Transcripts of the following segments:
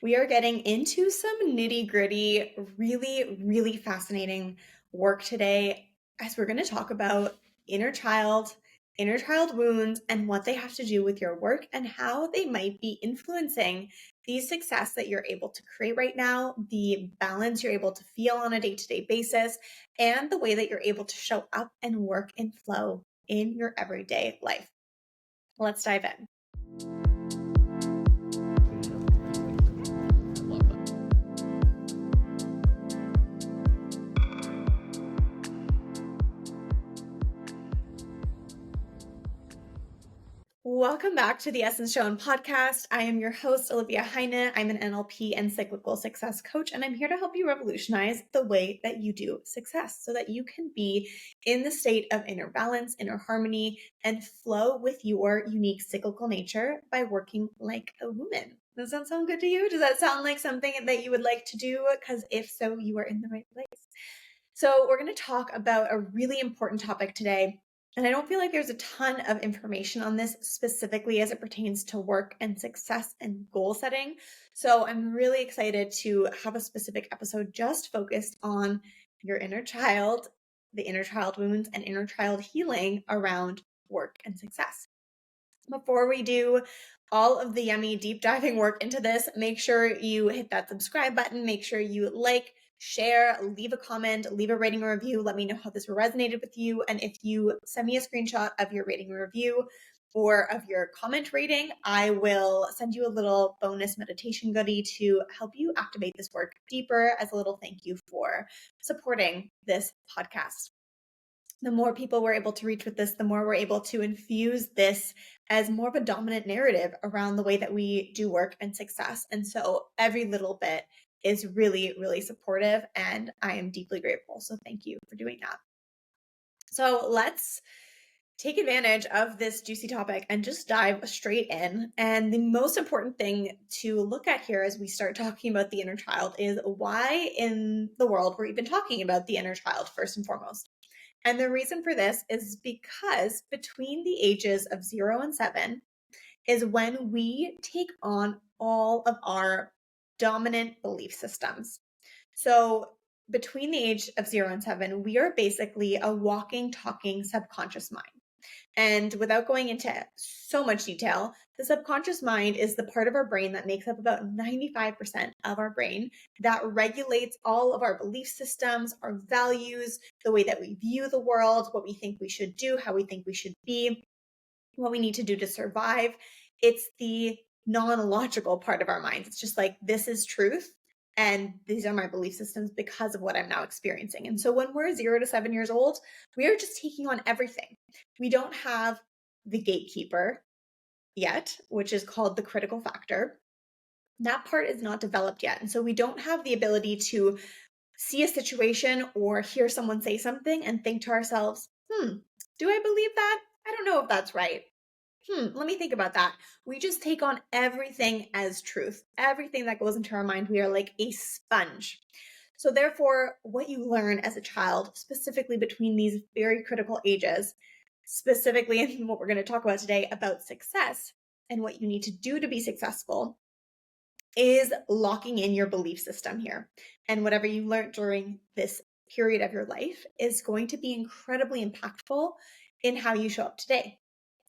We are getting into some nitty-gritty, really fascinating work today as we're going to talk about inner child, inner child wounds, and what they have to do with your work and how they might be influencing the success that you're able to create right now, the balance you're able to feel on a day-to-day basis, and the way that you're able to show up and work and flow in your everyday life. Let's dive in. Welcome back to the Essence Show and podcast. I am your host, Olivia Heine. I'm an NLP and cyclical success coach, and I'm here to help you revolutionize the way that you do success so that you can be in the state of inner balance, inner harmony, and flow with your unique cyclical nature by working like a woman. Does that sound good to you? Does that sound like something that you would like to do? Because if so, you are in the right place. So we're going to talk about a really important topic today. And I don't feel like there's a ton of information on this specifically as it pertains to work and success and goal setting. So I'm really excited to have a specific episode just focused on your inner child, the inner child wounds, and inner child healing around work and success. Before we do all of the yummy deep diving work into this, make sure you hit that subscribe button. Make sure you like, share, leave a comment, leave a rating or review. Let me know how this resonated with you. And if you send me a screenshot of your rating or review or of your comment rating, I will send you a little bonus meditation goodie to help you activate this work deeper as a little thank you for supporting this podcast. The more people we're able to reach with this, the more we're able to infuse this as more of a dominant narrative around the way that we do work and success. And so every little bit is really supportive, and I am deeply grateful. So thank you for doing that. So let's take advantage of this juicy topic and just dive straight in. And the most important thing to look at here as we start talking about the inner child is why in the world we're even talking about the inner child first and foremost. And the reason for this is because between the ages of 0 and 7 is when we take on all of our dominant belief systems. So between the age of 0 and 7, we are basically a walking, talking subconscious mind. And without going into so much detail, the subconscious mind is the part of our brain that makes up about 95% of our brain that regulates all of our belief systems, our values, the way that we view the world, what we think we should do, how we think we should be, what we need to do to survive. It's the non-logical part of our minds. It's just like, this is truth. And these are my belief systems because of what I'm now experiencing. And so when we're 0 to 7 years old, we are just taking on everything. We don't have the gatekeeper yet, which is called the critical factor. That part is not developed yet. And so we don't have the ability to see a situation or hear someone say something and think to ourselves, do I believe that? I don't know if that's right. Let me think about that. We just take on everything as truth. Everything that goes into our mind, we are like a sponge. So therefore, what you learn as a child, specifically between these very critical ages, specifically in what we're going to talk about today about success and what you need to do to be successful, is locking in your belief system here. And whatever you learned during this period of your life is going to be incredibly impactful in how you show up today.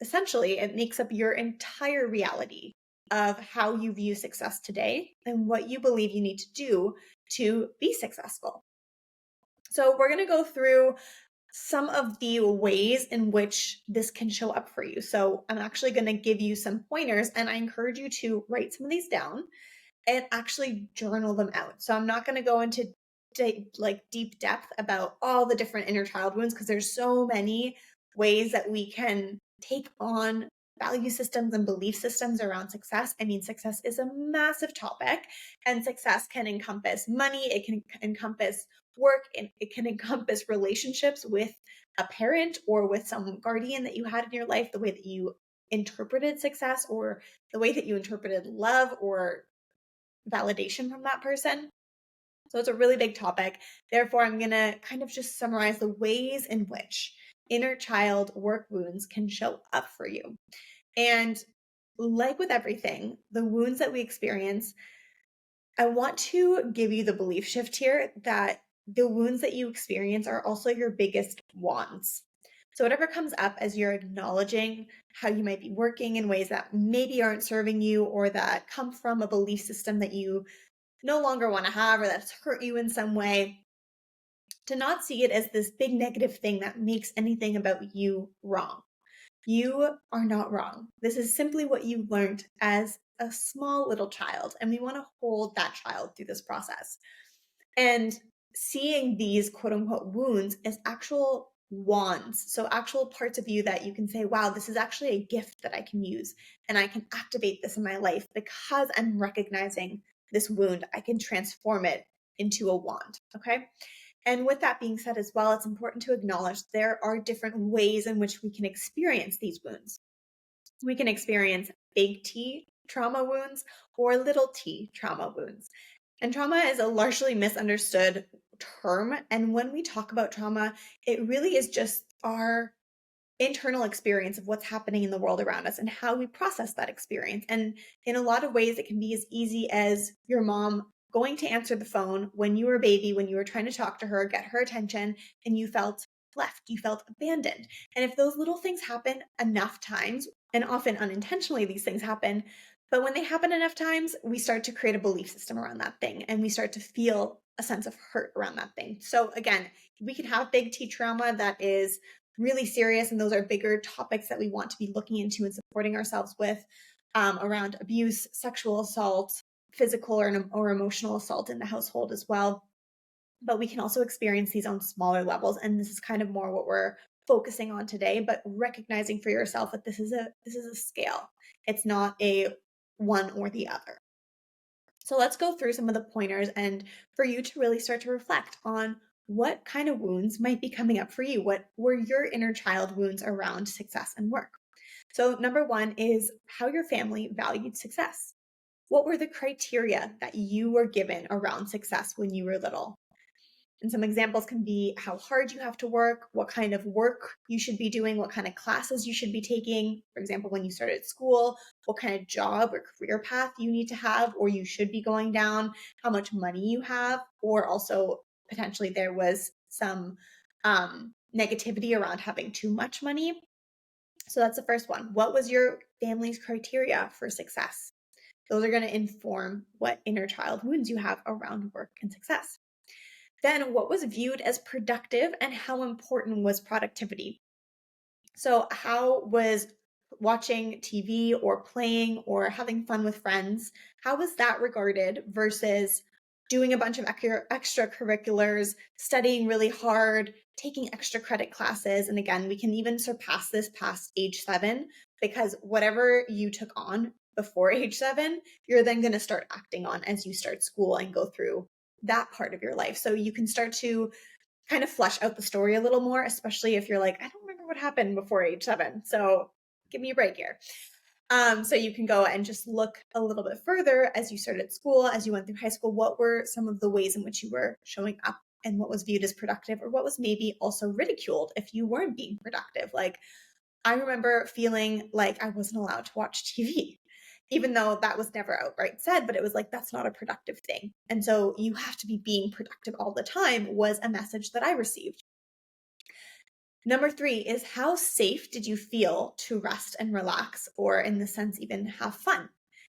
Essentially, it makes up your entire reality of how you view success today and what you believe you need to do to be successful. So we're going to go through some of the ways in which this can show up for you. So I'm actually going to give you some pointers, and I encourage you to write some of these down and actually journal them out. So I'm not going to go into deep depth about all the different inner child wounds because there's so many ways that we can take on value systems and belief systems around success. I mean, success is a massive topic, and success can encompass money, it can encompass work, and it can encompass relationships with a parent or with some guardian that you had in your life, the way that you interpreted success or the way that you interpreted love or validation from that person. So it's a really big topic. Therefore, I'm going to kind of just summarize the ways in which inner child work wounds can show up for you. And like with everything, the wounds that we experience I want to give you the belief shift here that the wounds that you experience are also your biggest wands. So whatever comes up as you're acknowledging how you might be working in ways that maybe aren't serving you or that come from a belief system that you no longer want to have or that's hurt you in some way, to not see it as this big negative thing that makes anything about you wrong. You are not wrong. This is simply what you learned as a small little child, and we want to hold that child through this process. And seeing these quote unquote wounds as actual wands, so actual parts of you that you can say, wow, this is actually a gift that I can use, and I can activate this in my life because I'm recognizing this wound. I can transform it into a wand. Okay. And with that being said as well, it's important to acknowledge there are different ways in which we can experience these wounds. We can experience big T trauma wounds or little t trauma wounds. And trauma is a largely misunderstood term. And when we talk about trauma, it really is just our internal experience of what's happening in the world around us and how we process that experience. And in a lot of ways, it can be as easy as your mom going to answer the phone when you were a baby, when you were trying to talk to her, get her attention, and you felt left, you felt abandoned. And if those little things happen enough times, and often unintentionally these things happen, but when they happen enough times, we start to create a belief system around that thing and we start to feel a sense of hurt around that thing. So again, we can have big T trauma that is really serious, and those are bigger topics that we want to be looking into and supporting ourselves with, around abuse, sexual assault, physical or emotional assault in the household as well. But we can also experience these on smaller levels, and this is kind of more what we're focusing on today, but recognizing for yourself that this is a scale. It's not a one or the other. So let's go through some of the pointers and for you to really start to reflect on what kind of wounds might be coming up for you. What were your inner child wounds around success and work? So number one is how your family valued success. What were the criteria that you were given around success when you were little? And some examples can be how hard you have to work, what kind of work you should be doing, what kind of classes you should be taking. For example, when you started school, what kind of job or career path you need to have or you should be going down, how much money you have, or also potentially there was some negativity around having too much money. So that's the first one. What was your family's criteria for success? Those are going to inform what inner child wounds you have around work and success. Then what was viewed as productive and how important was productivity? So how was watching TV or playing or having fun with friends, how was that regarded versus doing a bunch of extracurriculars, studying really hard, taking extra credit classes? And again, we can even surpass this past age 7, because whatever you took on before age 7, you're then going to start acting on as you start school and go through that part of your life. So you can start to kind of flesh out the story a little more, especially if you're like, I don't remember what happened before age 7. So give me a break here. So you can go and just look a little bit further as you started school, as you went through high school. What were some of the ways in which you were showing up and what was viewed as productive, or what was maybe also ridiculed if you weren't being productive? Like, I remember feeling like I wasn't allowed to watch TV, even though that was never outright said, but it was like, that's not a productive thing. And so you have to be being productive all the time was a message that I received. Number 3 is how safe did you feel to rest and relax, or in the sense, even have fun?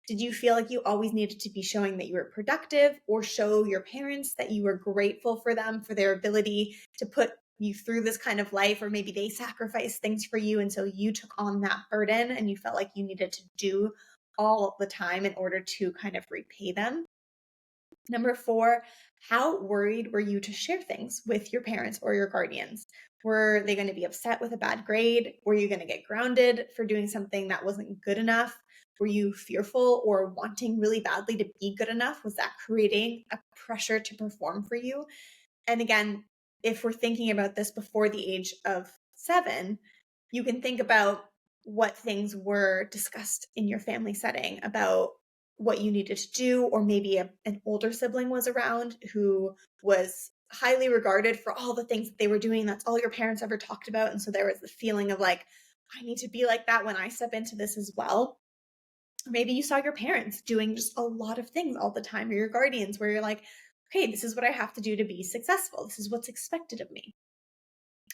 Did you feel like you always needed to be showing that you were productive, or show your parents that you were grateful for them, for their ability to put you through this kind of life, or maybe they sacrificed things for you and so you took on that burden and you felt like you needed to do all the time in order to kind of repay them? Number 4, how worried were you to share things with your parents or your guardians? Were they going to be upset with a bad grade? Were you going to get grounded for doing something that wasn't good enough? Were you fearful or wanting really badly to be good enough? Was that creating a pressure to perform for you? And again, if we're thinking about this before the age of 7, you can think about what things were discussed in your family setting about what you needed to do, or maybe an older sibling was around who was highly regarded for all the things that they were doing. That's all your parents ever talked about. And so there was the feeling of like, I need to be like that when I step into this as well. Or maybe you saw your parents doing just a lot of things all the time, or your guardians, where you're like, okay, this is what I have to do to be successful. This is what's expected of me.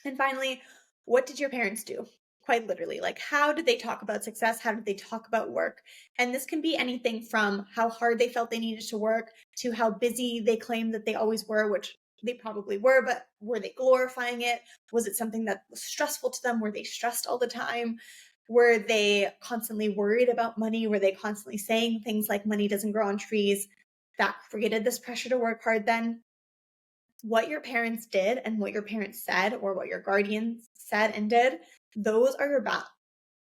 And finally, what did your parents do? Quite literally, like, how did they talk about success? How did they talk about work? And this can be anything from how hard they felt they needed to work to how busy they claimed that they always were, which they probably were, but were they glorifying it? Was it something that was stressful to them? Were they stressed all the time? Were they constantly worried about money? Were they constantly saying things like money doesn't grow on trees? That created this pressure to work hard then. What your parents did and what your parents said, or what your guardians said and did, those are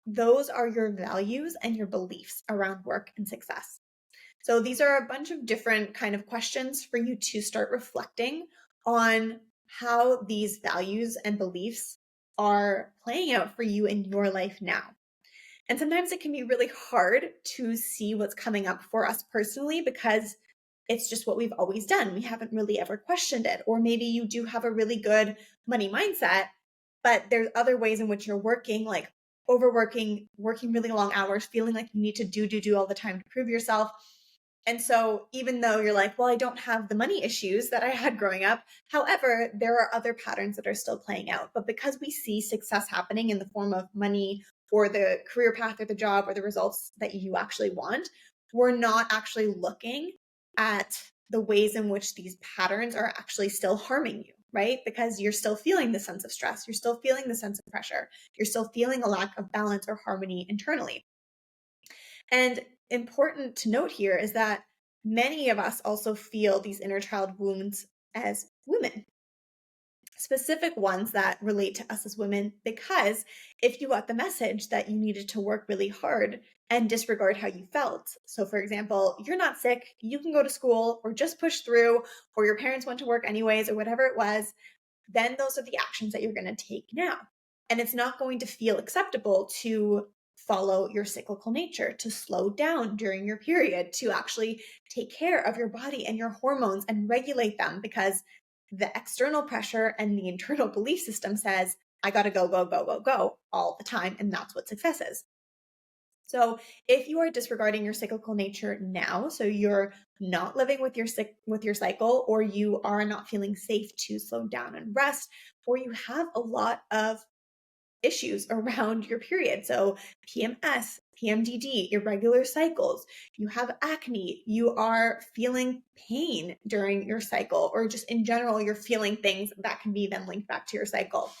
those are your values and your beliefs around work and success. So these are a bunch of different kind of questions for you to start reflecting on how these values and beliefs are playing out for you in your life now. And sometimes it can be really hard to see what's coming up for us personally because it's just what we've always done. We haven't really ever questioned it. Or maybe you do have a really good money mindset, but there's other ways in which you're working, like overworking, working really long hours, feeling like you need to do all the time to prove yourself. And so even though you're like, well, I don't have the money issues that I had growing up, however, there are other patterns that are still playing out. But because we see success happening in the form of money or the career path or the job or the results that you actually want, we're not actually looking at the ways in which these patterns are actually still harming you, right? Because you're still feeling the sense of stress, you're still feeling the sense of pressure, you're still feeling a lack of balance or harmony internally. And important to note here is that many of us also feel these inner child wounds as women, specific ones that relate to us as women, because if you got the message that you needed to work really hard and disregard how you felt. So for example, you're not sick, you can go to school or just push through, or your parents went to work anyways, or whatever it was, then those are the actions that you're going to take now. And it's not going to feel acceptable to follow your cyclical nature, to slow down during your period, to actually take care of your body and your hormones and regulate them, because the external pressure and the internal belief system says, I got to go, go, go, go, go all the time. And that's what success is. So if you are disregarding your cyclical nature now, so you're not living with your cycle, or you are not feeling safe to slow down and rest, or you have a lot of issues around your period. So PMS, PMDD, irregular cycles, you have acne, you are feeling pain during your cycle, or just in general, you're feeling things that can be then linked back to your cycle.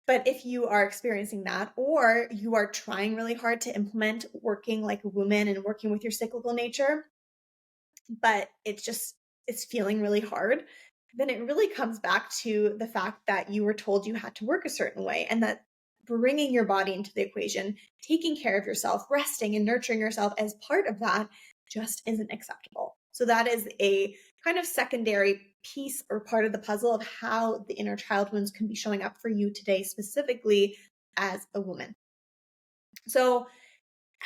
But if you are experiencing that, or you are trying really hard to implement working like a woman and working with your cyclical nature, but it's feeling really hard, then it really comes back to the fact that you were told you had to work a certain way, and that bringing your body into the equation, taking care of yourself, resting and nurturing yourself as part of that just isn't acceptable. So that is a kind of secondary piece or part of the puzzle of how the inner child wounds can be showing up for you today, specifically as a woman. So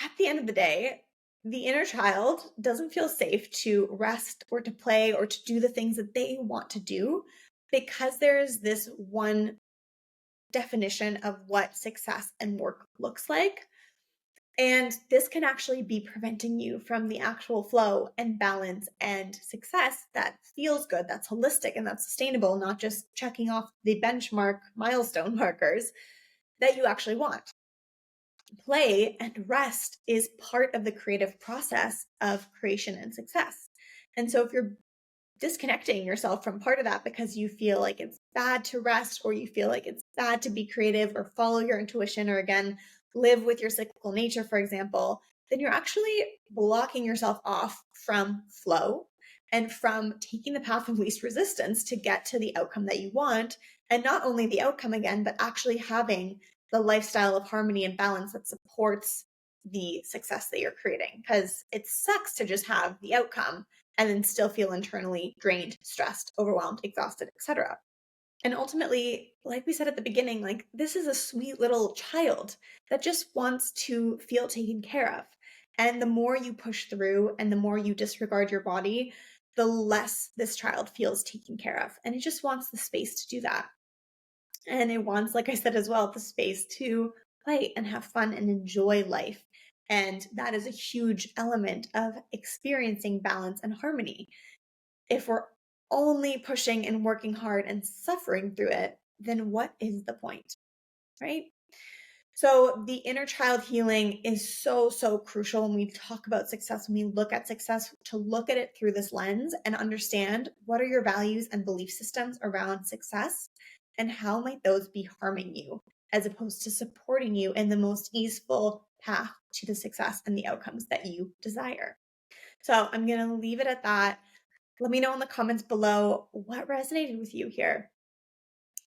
at the end of the day, the inner child doesn't feel safe to rest or to play or to do the things that they want to do, because there's this one definition of what success and work looks like. And this can actually be preventing you from the actual flow and balance and success that feels good, that's holistic, and that's sustainable, not just checking off the benchmark milestone markers that you actually want. Play and rest is part of the creative process of creation and success. And so if you're disconnecting yourself from part of that because you feel like it's bad to rest, or you feel like it's bad to be creative or follow your intuition, or again, live with your cyclical nature, for example, then you're actually blocking yourself off from flow and from taking the path of least resistance to get to the outcome that you want. And not only the outcome again, but actually having the lifestyle of harmony and balance that supports the success that you're creating. Because it sucks to just have the outcome and then still feel internally drained, stressed, overwhelmed, exhausted, etc. And ultimately, like we said at the beginning, like, this is a sweet little child that just wants to feel taken care of. And the more you push through and the more you disregard your body, the less this child feels taken care of. And it just wants the space to do that. And it wants, like I said as well, the space to play and have fun and enjoy life. And that is a huge element of experiencing balance and harmony. If we're only pushing and working hard and suffering through it, then what is the point, right? So the inner child healing is so, so crucial when we talk about success, when we look at success, to look at it through this lens and understand what are your values and belief systems around success and how might those be harming you as opposed to supporting you in the most easeful path to the success and the outcomes that you desire. So I'm going to leave it at that. Let me know in the comments below what resonated with you here.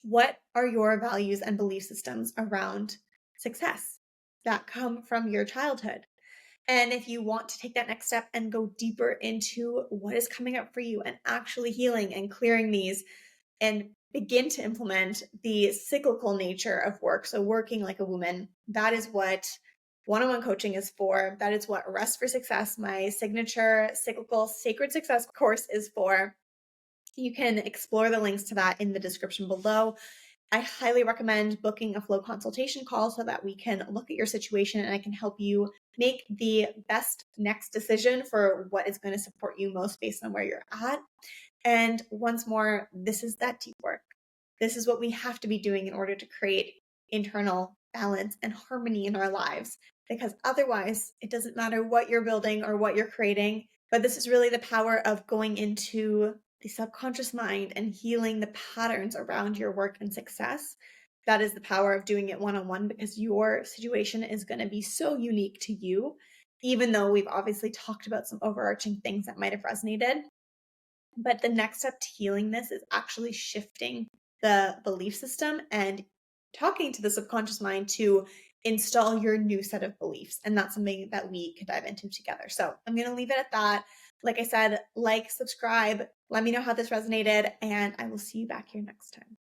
What are your values and belief systems around success that come from your childhood? And if you want to take that next step and go deeper into what is coming up for you and actually healing and clearing these and begin to implement the cyclical nature of work, so working like a woman, that is what one-on-one coaching is for. That is what Rest for Success, my signature cyclical sacred success course, is for. You can explore the links to that in the description below. I highly recommend booking a flow consultation call so that we can look at your situation and I can help you make the best next decision for what is going to support you most based on where you're at. And once more, this is that deep work. This is what we have to be doing in order to create internal balance and harmony in our lives, because otherwise it doesn't matter what you're building or what you're creating. But this is really the power of going into the subconscious mind and healing the patterns around your work and success. That is the power of doing it one-on-one, because your situation is going to be so unique to you, even though we've obviously talked about some overarching things that might have resonated. But the next step to healing this is actually shifting the belief system and talking to the subconscious mind to install your new set of beliefs. And that's something that we could dive into together. So I'm going to leave it at that. Like I said, like, subscribe, let me know how this resonated, and I will see you back here next time.